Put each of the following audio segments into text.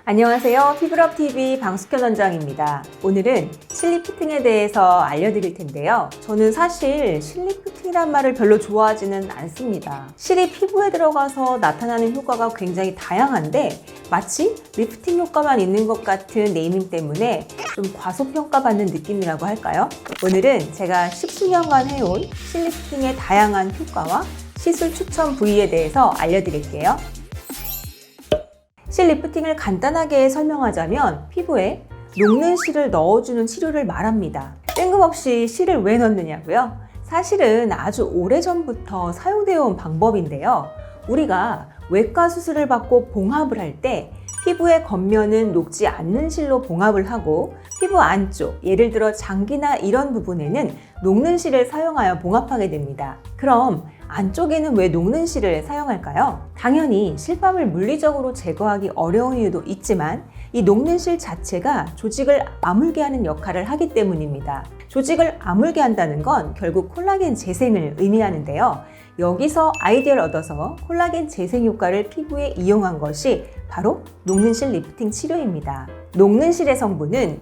안녕하세요. 피부럽TV 방숙현 원장입니다. 오늘은 실리프팅에 대해서 알려드릴 텐데요. 저는 사실 실리프팅이란 말을 별로 좋아하지는 않습니다. 실이 피부에 들어가서 나타나는 효과가 굉장히 다양한데 마치 리프팅 효과만 있는 것 같은 네이밍 때문에 좀 과소평가받는 느낌이라고 할까요? 오늘은 제가 10수년간 해온 실리프팅의 다양한 효과와 시술 추천 부위에 대해서 알려드릴게요. 실 리프팅을 간단하게 설명하자면 피부에 녹는 실을 넣어주는 치료를 말합니다. 뜬금없이 실을 왜 넣느냐고요? 사실은 아주 오래전부터 사용되어 온 방법인데요. 우리가 외과 수술을 받고 봉합을 할 때 피부의 겉면은 녹지 않는 실로 봉합을 하고 피부 안쪽, 예를 들어 장기나 이런 부분에는 녹는 실을 사용하여 봉합하게 됩니다. 그럼 안쪽에는 왜 녹는 실을 사용할까요? 당연히 실밥을 물리적으로 제거하기 어려운 이유도 있지만 이 녹는 실 자체가 조직을 아물게 하는 역할을 하기 때문입니다. 조직을 아물게 한다는 건 결국 콜라겐 재생을 의미하는데요. 여기서 아이디어를 얻어서 콜라겐 재생 효과를 피부에 이용한 것이 바로 녹는 실 리프팅 치료입니다. 녹는 실의 성분은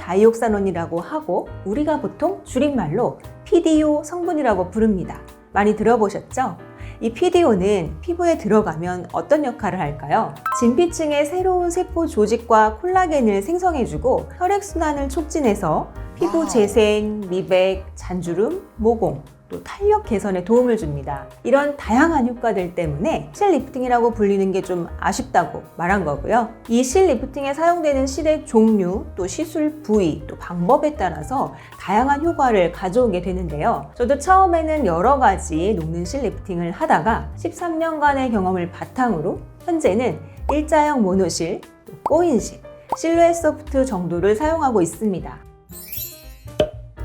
폴리다이옥사논이라고 하고 우리가 보통 줄임말로 PDO 성분이라고 부릅니다. 많이 들어보셨죠? 이 PDO는 피부에 들어가면 어떤 역할을 할까요? 진피층의 새로운 세포 조직과 콜라겐을 생성해주고 혈액순환을 촉진해서 피부 재생, 미백, 잔주름, 모공, 또 탄력 개선에 도움을 줍니다. 이런 다양한 효과들 때문에 실 리프팅이라고 불리는 게 좀 아쉽다고 말한 거고요. 이 실 리프팅에 사용되는 실의 종류, 또 시술 부위, 또 방법에 따라서 다양한 효과를 가져오게 되는데요. 저도 처음에는 여러 가지 녹는 실 리프팅을 하다가 13년간의 경험을 바탕으로 현재는 일자형 모노실, 또 꼬인실, 실루엣 소프트 정도를 사용하고 있습니다.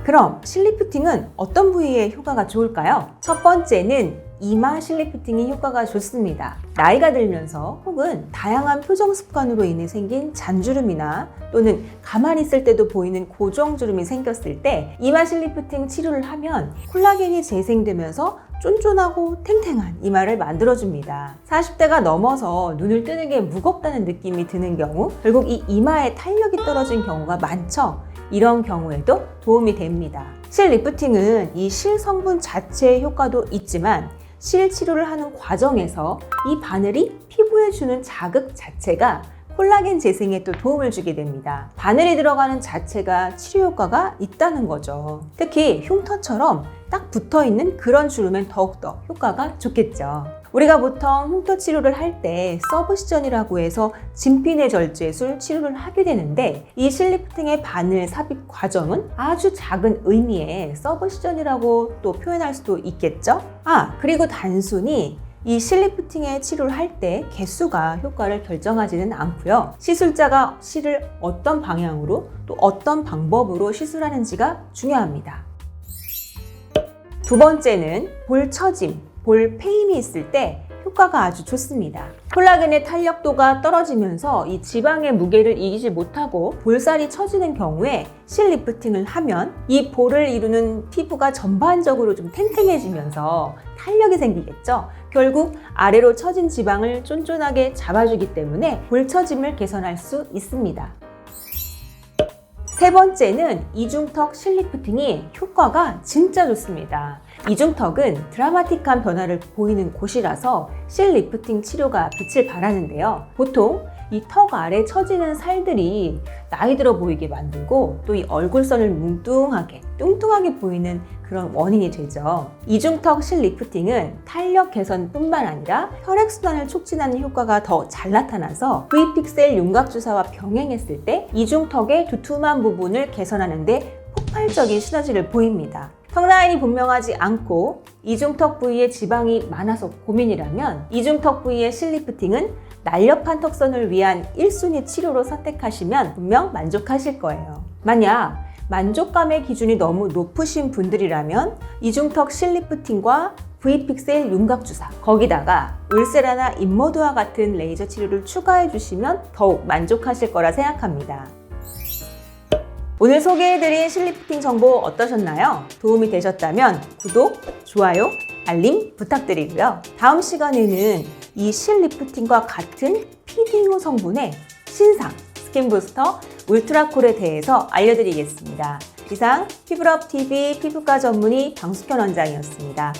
그럼 실 리프팅은 어떤 부위에 효과가 좋을까요? 첫 번째는 이마 실 리프팅이 효과가 좋습니다. 나이가 들면서 혹은 다양한 표정 습관으로 인해 생긴 잔주름이나 또는 가만히 있을 때도 보이는 고정주름이 생겼을 때 이마 실 리프팅 치료를 하면 콜라겐이 재생되면서 쫀쫀하고 탱탱한 이마를 만들어줍니다. 40대가 넘어서 눈을 뜨는 게 무겁다는 느낌이 드는 경우 결국 이 이마에 탄력이 떨어진 경우가 많죠. 이런 경우에도 도움이 됩니다. 실 리프팅은 이 실 성분 자체의 효과도 있지만 실 치료를 하는 과정에서 이 바늘이 피부에 주는 자극 자체가 콜라겐 재생에 또 도움을 주게 됩니다. 바늘이 들어가는 자체가 치료 효과가 있다는 거죠. 특히 흉터처럼 딱 붙어있는 그런 주름엔 더욱더 효과가 좋겠죠. 우리가 보통 흉터 치료를 할 때 서브시전이라고 해서 진피내 절제술 치료를 하게 되는데 이 실 리프팅의 바늘 삽입 과정은 아주 작은 의미의 서브시전이라고 또 표현할 수도 있겠죠. 그리고 단순히 이 실 리프팅의 치료를 할 때 개수가 효과를 결정하지는 않고요. 시술자가 실을 어떤 방향으로 또 어떤 방법으로 시술하는지가 중요합니다. 두 번째는 볼 처짐, 볼 페임이 있을 때 효과가 아주 좋습니다. 콜라겐의 탄력도가 떨어지면서 이 지방의 무게를 이기지 못하고 볼살이 처지는 경우에 실 리프팅을 하면 이 볼을 이루는 피부가 전반적으로 좀 탱탱해지면서 탄력이 생기겠죠. 결국 아래로 처진 지방을 쫀쫀하게 잡아주기 때문에 볼 처짐을 개선할 수 있습니다. 세 번째는 이중턱 실 리프팅이 효과가 진짜 좋습니다. 이중턱은 드라마틱한 변화를 보이는 곳이라서 실 리프팅 치료가 빛을 발하는데요. 보통 이 턱 아래 처지는 살들이 나이 들어 보이게 만들고 또 이 얼굴선을 뚱뚱하게 보이는 그런 원인이 되죠. 이중턱 실 리프팅은 탄력 개선뿐만 아니라 혈액순환을 촉진하는 효과가 더 잘 나타나서 V픽셀 윤곽 주사와 병행했을 때 이중턱의 두툼한 부분을 개선하는 데 폭발적인 시너지를 보입니다. 턱 라인이 분명하지 않고 이중턱 부위에 지방이 많아서 고민이라면 이중턱 부위의 실 리프팅은 날렵한 턱선을 위한 1순위 치료로 선택하시면 분명 만족하실 거예요. 만약 만족감의 기준이 너무 높으신 분들이라면 이중턱 실 리프팅과 V픽셀 윤곽주사, 거기다가 울세라나 인모드와 같은 레이저 치료를 추가해 주시면 더욱 만족하실 거라 생각합니다. 오늘 소개해드린 실 리프팅 정보 어떠셨나요? 도움이 되셨다면 구독, 좋아요, 알림 부탁드리고요. 다음 시간에는 이 실 리프팅과 같은 PDO 성분의 신상 스킨부스터 울트라콜에 대해서 알려드리겠습니다. 이상 피부럽TV 피부과 전문의 방숙현 원장이었습니다.